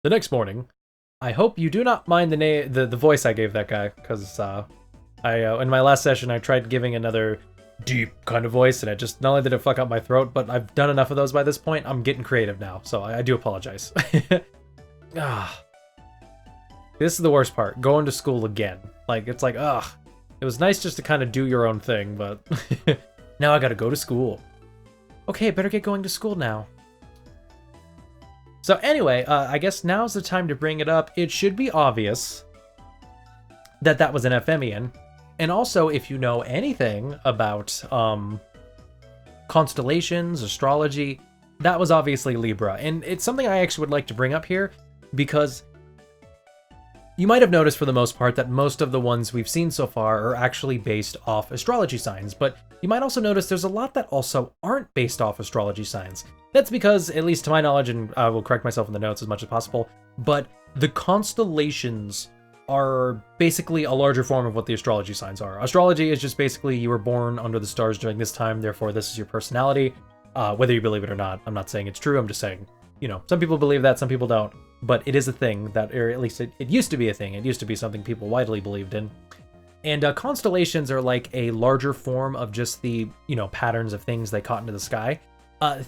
The next morning, I hope you do not mind the voice I gave that guy, because in my last session I tried giving another deep kind of voice, and it just not only did it fuck up my throat, but I've done enough of those by this point. I'm getting creative now, so I do apologize. Ah, this is the worst part. Going to school again. Like it's like it was nice just to kind of do your own thing, but now I gotta go to school. Okay, better get going to school now. So anyway, I guess now's the time to bring it up. It should be obvious that that was an Ephemian. And also, if you know anything about constellations, astrology, that was obviously Libra. And it's something I actually would like to bring up here because you might have noticed for the most part that most of the ones we've seen so far are actually based off astrology signs, but you might also notice there's a lot that also aren't based off astrology signs. That's because, at least to my knowledge, and I will correct myself in the notes as much as possible, but the constellations are basically a larger form of what the astrology signs are. Astrology is just basically you were born under the stars during this time, therefore this is your personality. Whether you believe it or not, I'm not saying it's true, I'm just saying, you know, some people believe that, some people don't. But it is a thing that, or at least it used to be a thing. It used to be something people widely believed in. And constellations are like a larger form of just the, you know, patterns of things they caught into the sky.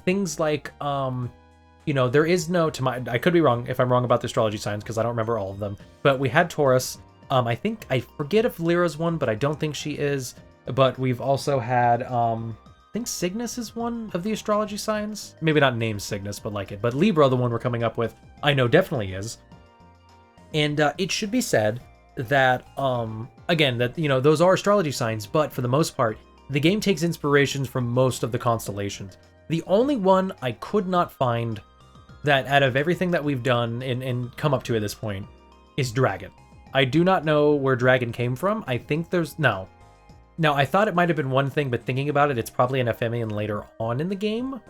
Things like, you know, there is no, I could be wrong if I'm wrong about the astrology signs because I don't remember all of them. But we had Taurus. I forget if Lyra's one, but I don't think she is. But we've also had, I think Cygnus is one of the astrology signs. Maybe not named Cygnus, but like it. But Libra, the one we're coming up with, I know definitely is. And it should be said that, again, that, you know, those are astrology signs, but for the most part, the game takes inspirations from most of the constellations. The only one I could not find that out of everything that we've done and come up to at this point is Dragon. I do not know where Dragon came from. I think there's, no. Now, I thought it might have been one thing, but thinking about it, it's probably an Ephemian later on in the game.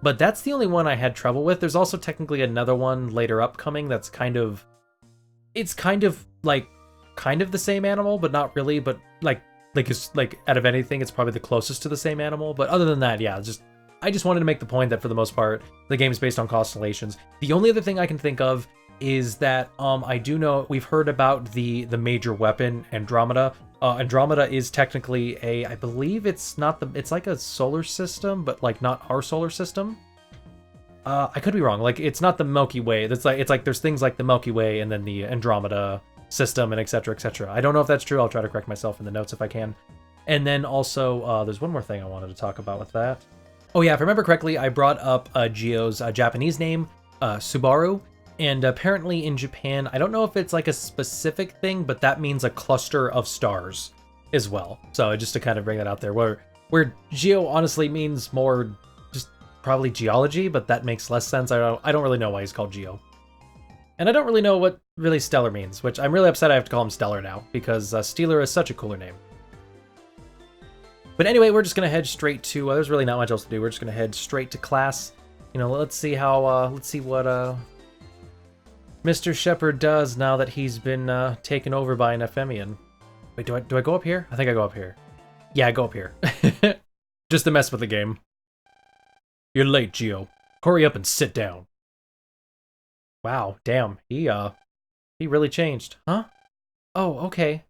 But that's the only one I had trouble with. There's also technically another one later upcoming that's kind of... It's kind of the same animal, but not really. But it's like out of anything, it's probably the closest to the same animal. But other than that, yeah, I just wanted to make the point that for the most part, the game is based on constellations. The only other thing I can think of is that I do know we've heard about the major weapon Andromeda. Andromeda is technically I believe it's like a solar system, but like not our solar system. I could be wrong. Like it's not the Milky Way. It's like there's things like the Milky Way and then the Andromeda system and etc. etc. I don't know if that's true. I'll try to correct myself in the notes if I can. And then also there's one more thing I wanted to talk about with that. Oh yeah, if I remember correctly, I brought up Gio's Japanese name, Subaru. And apparently in Japan, I don't know if it's like a specific thing, but that means a cluster of stars as well. So just to kind of bring that out there, where Geo honestly means more just probably geology, but that makes less sense. I don't really know why he's called Geo. And I don't really know what really Stellar means, which I'm really upset I have to call him Stellar now, because Steeler is such a cooler name. But anyway, we're just going to head straight to, there's really not much else to do. We're just going to head straight to class. You know, let's see what Mr. Shepard does now that he's been taken over by an Ephemian. Wait, do I go up here? I think I go up here. Yeah, I go up here. Just to mess with the game. You're late, Geo. Hurry up and sit down. Wow, damn. He really changed. Huh? Oh, okay.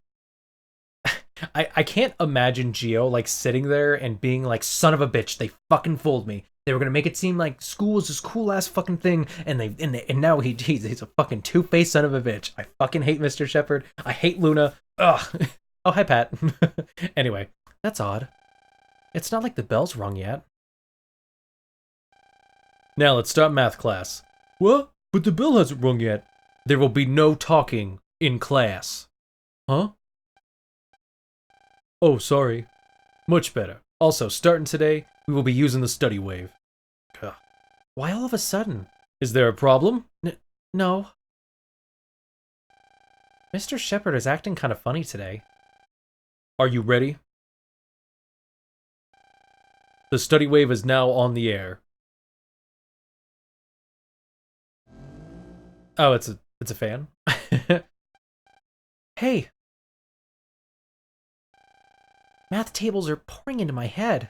I can't imagine Geo like sitting there and being like, son of a bitch, they fucking fooled me. They were gonna make it seem like school is this cool ass fucking thing, and now he's a fucking two-faced son of a bitch. I fucking hate Mr. Shepard. I hate Luna. Ugh. Oh, hi, Pat. Anyway, that's odd. It's not like the bell's rung yet. Now let's start math class. What? But the bell hasn't rung yet. There will be no talking in class. Huh? Oh, sorry. Much better. Also, starting today, we will be using the study wave. Ugh. Why all of a sudden? Is there a problem? No. Mr. Shepard is acting kind of funny today. Are you ready? The study wave is now on the air. Oh, it's a fan? Hey! Math tables are pouring into my head.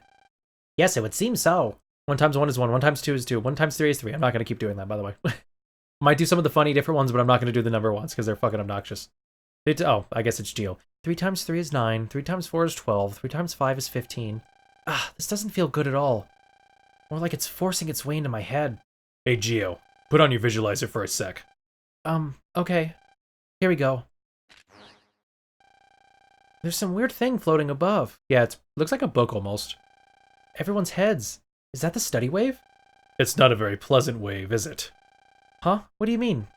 Yes, it would seem so. 1 times 1 is 1, 1 times 2 is 2, 1 times 3 is 3. I'm not going to keep doing that, by the way. Might do some of the funny different ones, but I'm not going to do the number ones because they're fucking obnoxious. Oh, I guess it's Geo. 3 times 3 is 9, 3 times 4 is 12, 3 times 5 is 15. Ah, this doesn't feel good at all. More like it's forcing its way into my head. Hey, Geo, put on your visualizer for a sec. Okay. Here we go. There's some weird thing floating above. Yeah, it looks like a book almost. Everyone's heads. Is that the study wave? It's not a very pleasant wave, is it? Huh? What do you mean?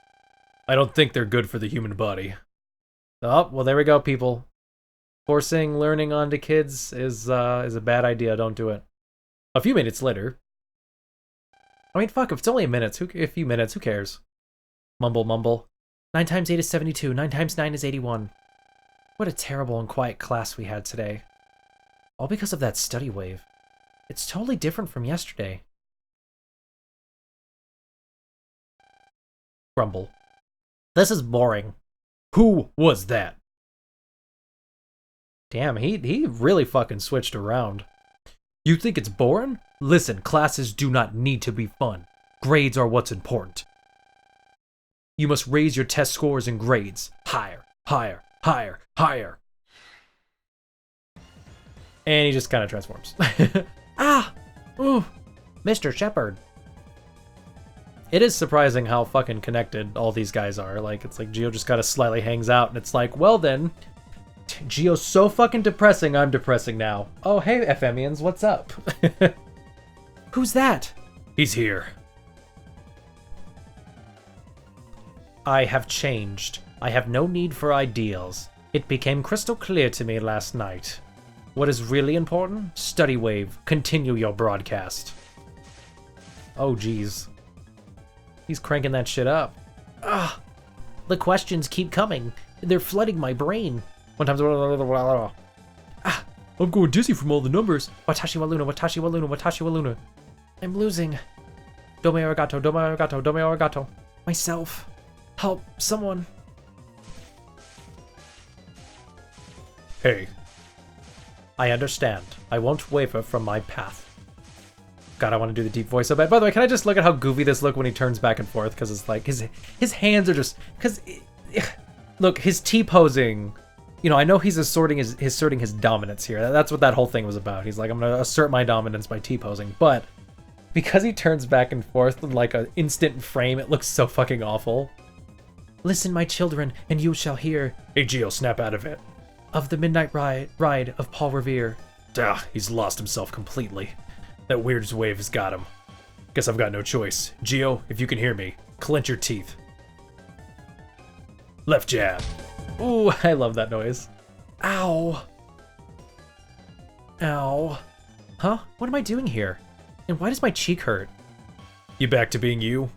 I don't think they're good for the human body. Oh, well, there we go, people. Forcing learning onto kids is a bad idea. Don't do it. A few minutes later. I mean, fuck, if it's only a few minutes, who cares? Mumble, mumble. 9 times 8 is 72. 9 times 9 is 81. What a terrible and quiet class we had today. All because of that study wave. It's totally different from yesterday. Grumble. This is boring. Who was that? Damn, he really fucking switched around. You think it's boring? Listen, classes do not need to be fun. Grades are what's important. You must raise your test scores and grades. Higher, higher, higher, higher. And he just kind of transforms. Ah! Ooh! Mr. Shepard. It is surprising how fucking connected all these guys are. Like, it's like Geo just kind of slightly hangs out, and it's like, well then, Geo's so fucking depressing, I'm depressing now. Oh, hey, FMians, what's up? Who's that? He's here. I have changed. I have no need for ideals. It became crystal clear to me last night. What is really important? Study wave. Continue your broadcast. Oh, jeez. He's cranking that shit up. Ah, the questions keep coming. They're flooding my brain. One time. Ah, I'm going dizzy from all the numbers. Watashi wa Luna, watashi wa Luna, watashi wa Luna. I'm losing. Dome arigato, dome arigato, dome arigato. Myself. Help, someone. Hey. I understand. I won't waver from my path. God, I want to do the deep voice so bad. By the way, can I just look at how goofy this looks when he turns back and forth? Because it's like, his hands are just... Because, look, his T-posing... You know, I know he's asserting his dominance here. That's what that whole thing was about. He's like, I'm going to assert my dominance by T-posing. But because he turns back and forth in like an instant frame, it looks so fucking awful. Listen, my children, and you shall hear... Hey, Geo, snap out of it. Of the midnight ride of Paul Revere. Ah, he's lost himself completely. That weird wave has got him. Guess I've got no choice. Geo, if you can hear me, clench your teeth. Left jab. Ooh, I love that noise. Ow. Ow. Huh? What am I doing here? And why does my cheek hurt? You back to being you?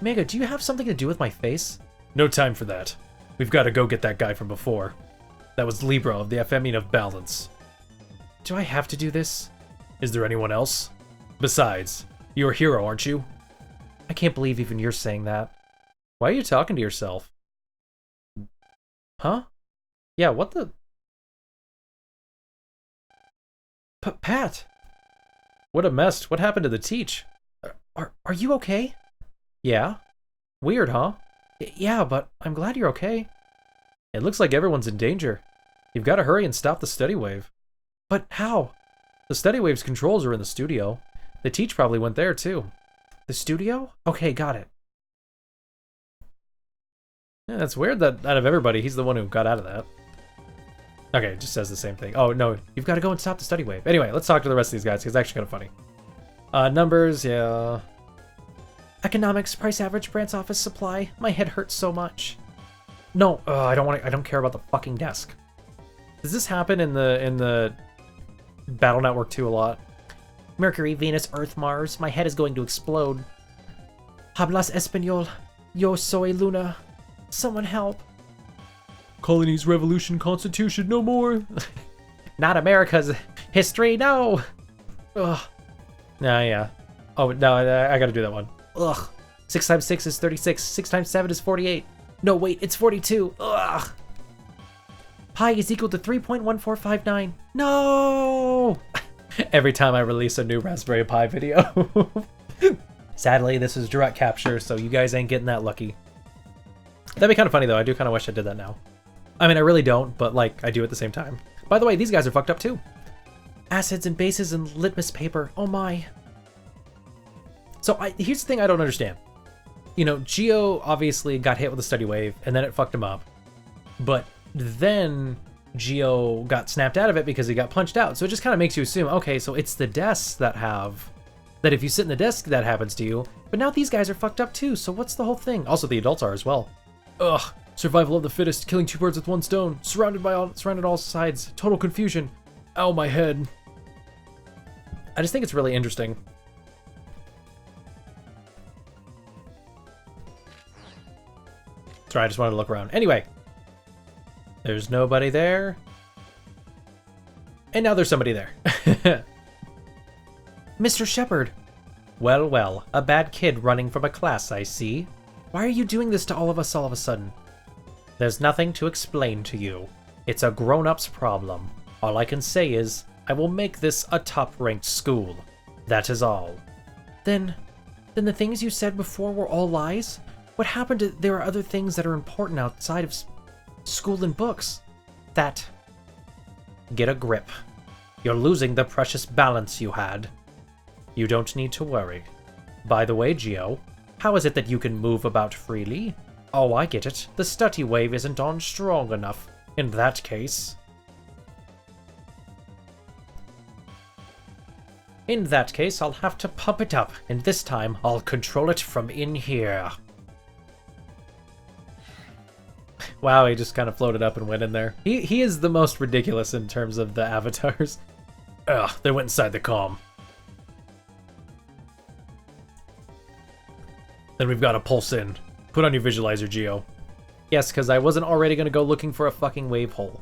Mega, do you have something to do with my face? No time for that. We've got to go get that guy from before. That was Libra of the FMian of Balance. Do I have to do this? Is there anyone else? Besides, you're a hero, aren't you? I can't believe even you're saying that. Why are you talking to yourself? Huh? Yeah, what the... Pat! What a mess. What happened to the teach? Are you okay? Yeah? Weird, huh? Yeah, but I'm glad you're okay. It looks like everyone's in danger. You've got to hurry and stop the study wave. But how? The study wave's controls are in the studio. The teach probably went there too. The studio? Okay, got it. Yeah, that's weird that out of everybody, he's the one who got out of that. Okay, it just says the same thing. Oh, no, you've got to go and stop the study wave. Anyway, let's talk to the rest of these guys, because it's actually kind of funny. Numbers, yeah. Economics, price average, branch office, supply. My head hurts so much. No, I don't care about the fucking desk. Does this happen in the Battle Network 2 a lot? Mercury, Venus, Earth, Mars. My head is going to explode. Hablas español. Yo soy Luna. Someone help. Colonies, revolution, constitution, no more. Not America's history, no. Ugh. Nah, yeah. Oh, no, I gotta do that one. Ugh. 6 times 6 is 36. 6 times 7 is 48. No, wait, it's 42. Ugh. Pi is equal to 3.1459. No! Every time I release a new Raspberry Pi video. Sadly, this is direct capture, so you guys ain't getting that lucky. That'd be kind of funny, though. I do kind of wish I did that now. I mean, I really don't, but, like, I do at the same time. By the way, these guys are fucked up, too. Acids and bases and litmus paper. Oh, my. So, here's the thing I don't understand. You know, Geo obviously got hit with a study wave, and then it fucked him up. But then Geo got snapped out of it because he got punched out. So it just kind of makes you assume, okay, so it's the desks that have... that if you sit in the desk, that happens to you. But now these guys are fucked up too, so what's the whole thing? Also, the adults are as well. Ugh. Survival of the fittest, killing 2 birds with 1 stone. Surrounded all sides. Total confusion. Ow, my head. I just think it's really interesting. Sorry, I just wanted to look around. Anyway. There's nobody there. And now there's somebody there. Mr. Shepard. Well, well, a bad kid running from a class, I see. Why are you doing this to all of us all of a sudden? There's nothing to explain to you. It's a grown-up's problem. All I can say is, I will make this a top-ranked school. That is all. Then the things you said before were all lies? What happened to... there are other things that are important outside of school and books. That... Get a grip. You're losing the precious balance you had. You don't need to worry. By the way, Geo, how is it that you can move about freely? Oh, I get it. The study wave isn't on strong enough. In that case... I'll have to pump it up, and this time I'll control it from in here. Wow, he just kind of floated up and went in there. He is the most ridiculous in terms of the avatars. Ugh, they went inside the comm. Then we've got to pulse in. Put on your visualizer, Geo. Yes, because I wasn't already going to go looking for a fucking wave hole.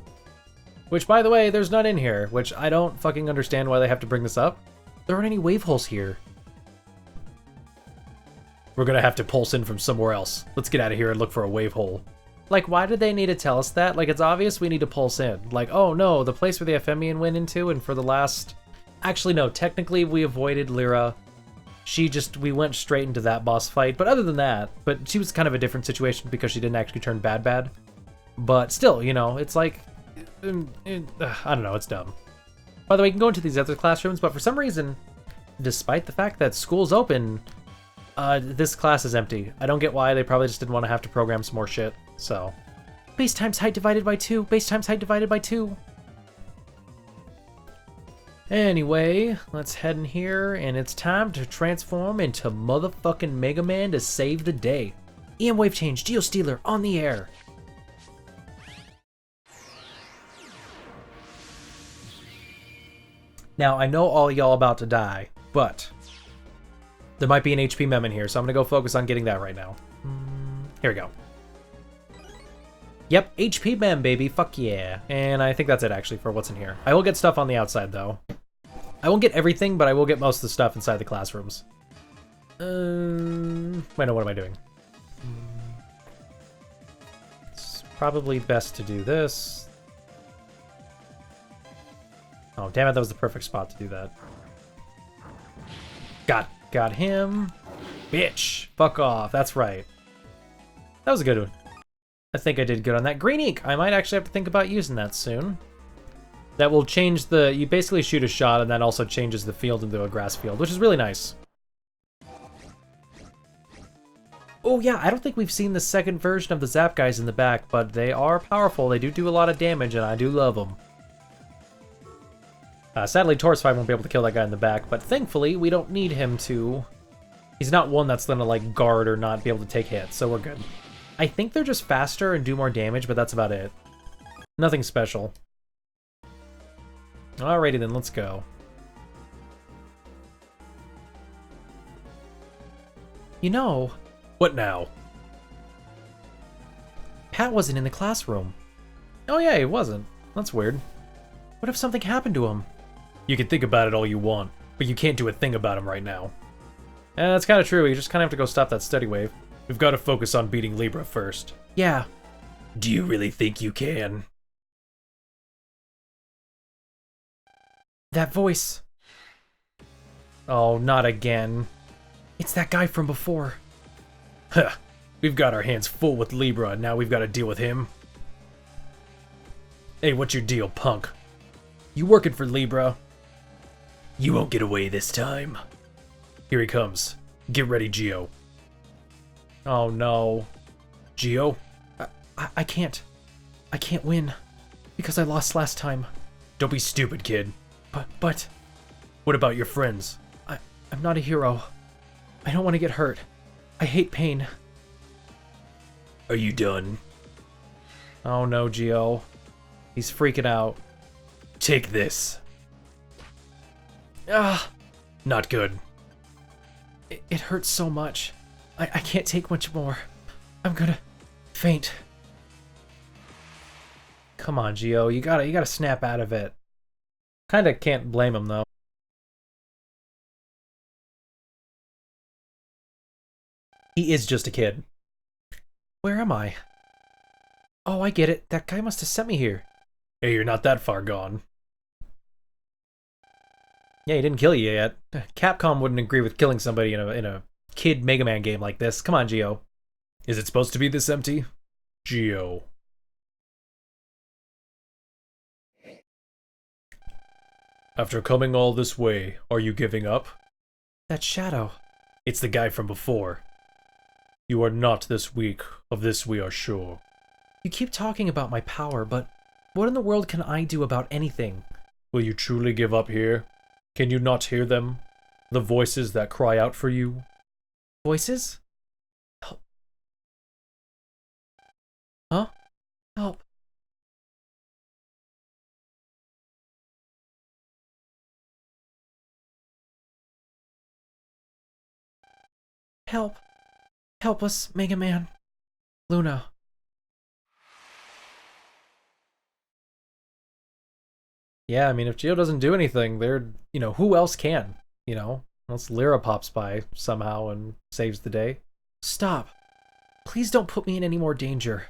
Which, by the way, there's none in here, which I don't fucking understand why they have to bring this up. There aren't any wave holes here. We're going to have to pulse in from somewhere else. Let's get out of here and look for a wave hole. Like, why did they need to tell us that? Like, it's obvious we need to pulse in. Like, oh no, the place where the Ephemian went into, and for the last... Actually, no, technically we avoided Lyra. We went straight into that boss fight, but other than that, but she was kind of a different situation because she didn't actually turn bad. But still, you know, it's like, I don't know, it's dumb. By the way, you can go into these other classrooms, but for some reason, despite the fact that school's open, this class is empty. I don't get why. They probably just didn't want to have to program some more shit, so. Base times height divided by 2. Base times height divided by 2. Anyway, let's head in here, and it's time to transform into motherfucking Mega Man to save the day. EM Wave Change, Geostealer, on the air. Now, I know all y'all about to die, but there might be an HP mem in here, so I'm gonna go focus on getting that right now. Here we go. Yep, HP mem, baby, fuck yeah. And I think that's it, actually, for what's in here. I will get stuff on the outside, though. I won't get everything, but I will get most of the stuff inside the classrooms. Wait, no, what am I doing? It's probably best to do this. Oh, damn it, that was the perfect spot to do that. Got him. Bitch, fuck off, that's right. That was a good one. I think I did good on that. Green ink, I might actually have to think about using that soon. That will change the... You basically shoot a shot, and that also changes the field into a grass field, which is really nice. Oh yeah, I don't think we've seen the second version of the Zap guys in the back, but they are powerful. They do a lot of damage, and I do love them. Sadly, Taurus 5 won't be able to kill that guy in the back, but thankfully, we don't need him to. He's not one that's gonna, like, guard or not be able to take hits, so we're good. I think they're just faster and do more damage, but that's about it. Nothing special. Alrighty then, let's go. You know... What now? Pat wasn't in the classroom. Oh yeah, he wasn't. That's weird. What if something happened to him? You can think about it all you want, but you can't do a thing about him right now. That's kind of true, you just kind of have to go stop that study wave. We've got to focus on beating Libra first. Yeah. Do you really think you can? That voice. Oh, not again. It's that guy from before. Huh. We've got our hands full with Libra, and now we've got to deal with him. Hey, what's your deal, punk? You working for Libra? You won't get away this time. Here he comes. Get ready, Geo. Oh no. Geo? I can't. I can't win. Because I lost last time. Don't be stupid, kid. But... What about your friends? I'm not a hero. I don't want to get hurt. I hate pain. Are you done? Oh no, Geo. He's freaking out. Take this. Ah, not good. It hurts so much. I can't take much more. I'm gonna faint. Come on, Geo. You gotta snap out of it. Kinda can't blame him though. He is just a kid. Where am I? Oh, I get it. That guy must have sent me here. Hey, you're not that far gone. Yeah, he didn't kill you yet. Capcom wouldn't agree with killing somebody in a kid Mega Man game like this. Come on, Geo. Is it supposed to be this empty? Geo. After coming all this way, are you giving up? That shadow. It's the guy from before. You are not this weak. Of this we are sure. You keep talking about my power, but what in the world can I do about anything? Will you truly give up here? Can you not hear them? The voices that cry out for you? Voices? Help. Huh? Help. Help. Help us, Mega Man. Luna. Yeah, I mean, if Geo doesn't do anything, who else can? Unless Lyra pops by somehow and saves the day. Stop. Please don't put me in any more danger.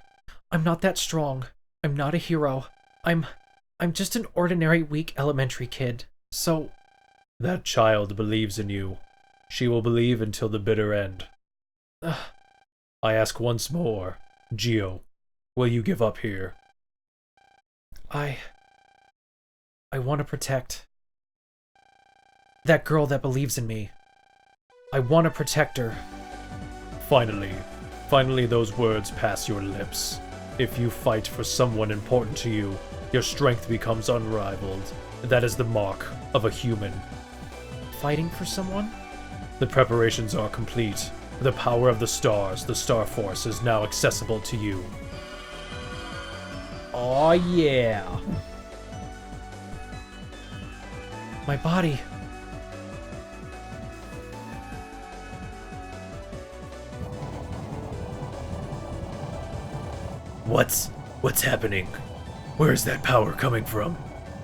I'm not that strong. I'm not a hero. I'm just an ordinary, weak elementary kid. So... That child believes in you. She will believe until the bitter end. I ask once more, Geo, will you give up here? I want to protect that girl that believes in me. I want to protect her. Finally those words pass your lips. If you fight for someone important to you, your strength becomes unrivaled. That is the mark of a human. Fighting for someone? The preparations are complete. The power of the stars, the Star Force, is now accessible to you. Oh yeah! My body. What's happening? Where is that power coming from?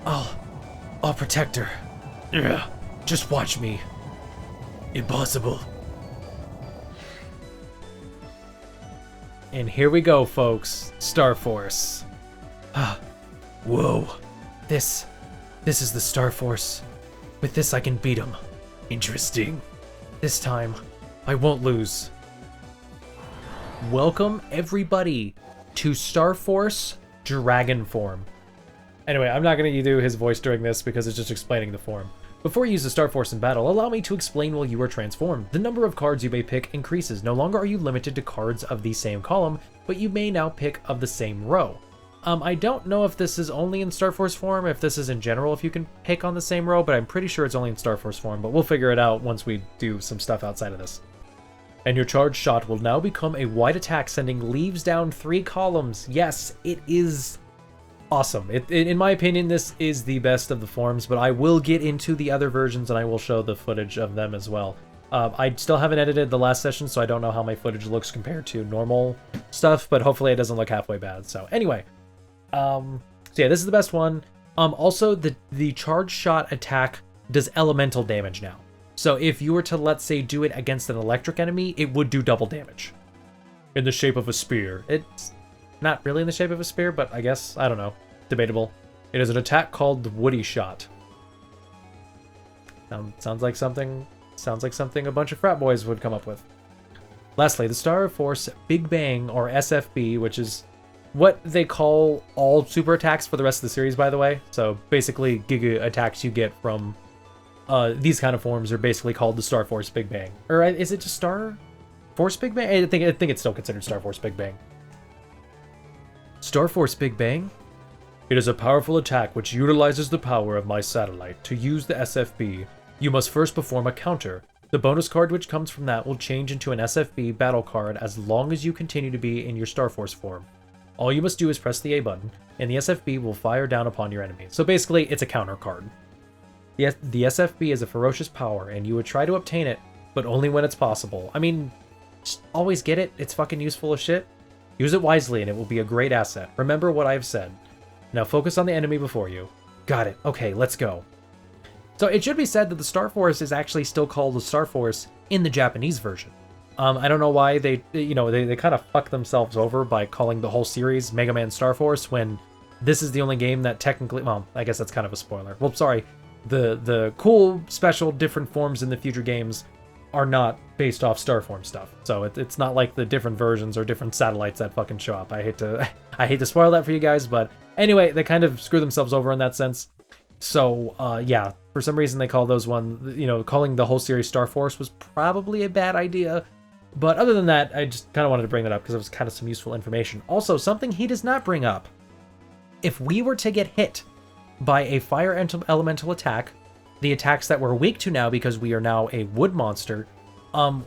I'll protect her. Yeah, just watch me. Impossible. And here we go, folks. Star Force. Whoa. This is the Star Force. With this I can beat him. Interesting. This time, I won't lose. Welcome, everybody, to Star Force Dragon Form. Anyway, I'm not going to do his voice during this because it's just explaining the form. Before you use the Star Force in battle, allow me to explain while you are transformed. The number of cards you may pick increases. No longer are you limited to cards of the same column, but you may now pick of the same row. I don't know if this is only in Star Force form, if this is in general, if you can pick on the same row, but I'm pretty sure it's only in Star Force form, but we'll figure it out once we do some stuff outside of this. And your charged shot will now become a wide attack, sending leaves down 3 columns. Yes, it is awesome. In my opinion, this is the best of the forms, but I will get into the other versions and I will show the footage of them as well. I still haven't edited the last session, so I don't know how my footage looks compared to normal stuff, but hopefully it doesn't look halfway bad. So anyway, so yeah, this is the best one. Also, the charged shot attack does elemental damage now. So if you were to, let's say, do it against an electric enemy, it would do double damage. In the shape of a spear. It's not really in the shape of a spear, but I guess, I don't know. Debatable. It is an attack called the Woody Shot. Sounds like something Sounds like something a bunch of frat boys would come up with. Lastly, the Star Force Big Bang, or SFB, which is what they call all super attacks for the rest of the series, by the way. So basically, Giga attacks you get from these kind of forms are basically called the Star Force Big Bang. Or is it just Star Force Big Bang? I think it's still considered Star Force Big Bang. Star Force Big Bang? It is a powerful attack which utilizes the power of my satellite. To use the SFB, you must first perform a counter. The bonus card which comes from that will change into an SFB battle card as long as you continue to be in your Star Force form. All you must do is press the A button, and the SFB will fire down upon your enemy. So basically, it's a counter card. The SFB is a ferocious power, and you would try to obtain it, but only when it's possible. I mean, just always get it. It's fucking useful as shit. Use it wisely, and it will be a great asset. Remember what I've said. Now focus on the enemy before you. Got it. Okay, let's go. So it should be said that the Star Force is actually still called the Star Force in the Japanese version. I don't know why they kind of fuck themselves over by calling the whole series Mega Man Star Force when this is the only game that technically, well, I guess that's kind of a spoiler. Well, sorry. The cool, special, different forms in the future games are not based off Starform stuff. So it's not like the different versions or different satellites that fucking show up. I hate to spoil that for you guys, but anyway, they kind of screw themselves over in that sense. So, yeah, for some reason they call those calling the whole series Star Force was probably a bad idea. But other than that, I just kind of wanted to bring that up because it was kind of some useful information. Also, something he does not bring up. If we were to get hit by a fire elemental attack, the attacks that we're weak to now because we are now a wood monster,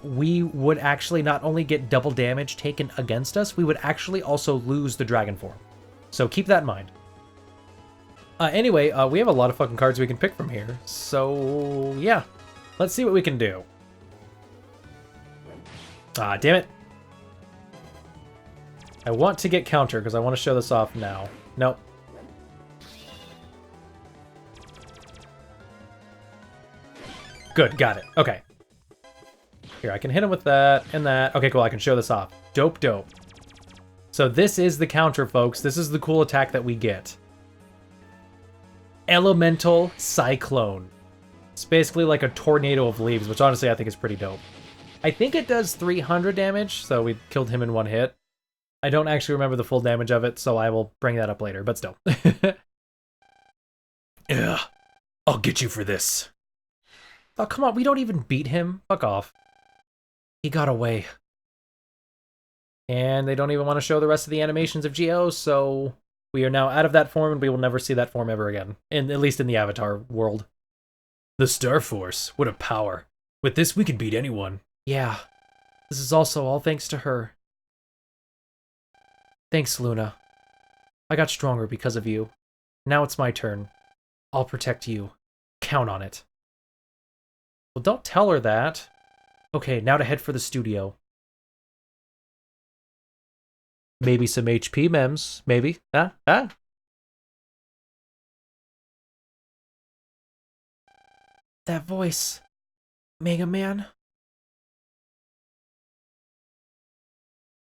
we would actually not only get double damage taken against us, we would actually also lose the dragon form. So keep that in mind. Anyway, we have a lot of fucking cards we can pick from here. So, yeah. Let's see what we can do. Ah, damn it. I want to get counter because I want to show this off now. Nope. Good, got it. Okay. Here, I can hit him with that and that. Okay, cool, I can show this off. Dope, dope. So this is the counter, folks. This is the cool attack that we get. Elemental Cyclone. It's basically like a tornado of leaves, which honestly I think is pretty dope. I think it does 300 damage, so we killed him in one hit. I don't actually remember the full damage of it, so I will bring that up later, but still. Ugh, I'll get you for this. Oh, come on, we don't even beat him. Fuck off. He got away. And they don't even want to show the rest of the animations of Geo, so we are now out of that form, and we will never see that form ever again. At least in the Avatar world. The Star Force, what a power. With this, we can beat anyone. Yeah, this is also all thanks to her. Thanks, Luna. I got stronger because of you. Now it's my turn. I'll protect you. Count on it. Well, don't tell her that. Okay, now to head for the studio. Maybe some HP mems. Maybe. Huh? Huh? That voice. Mega Man?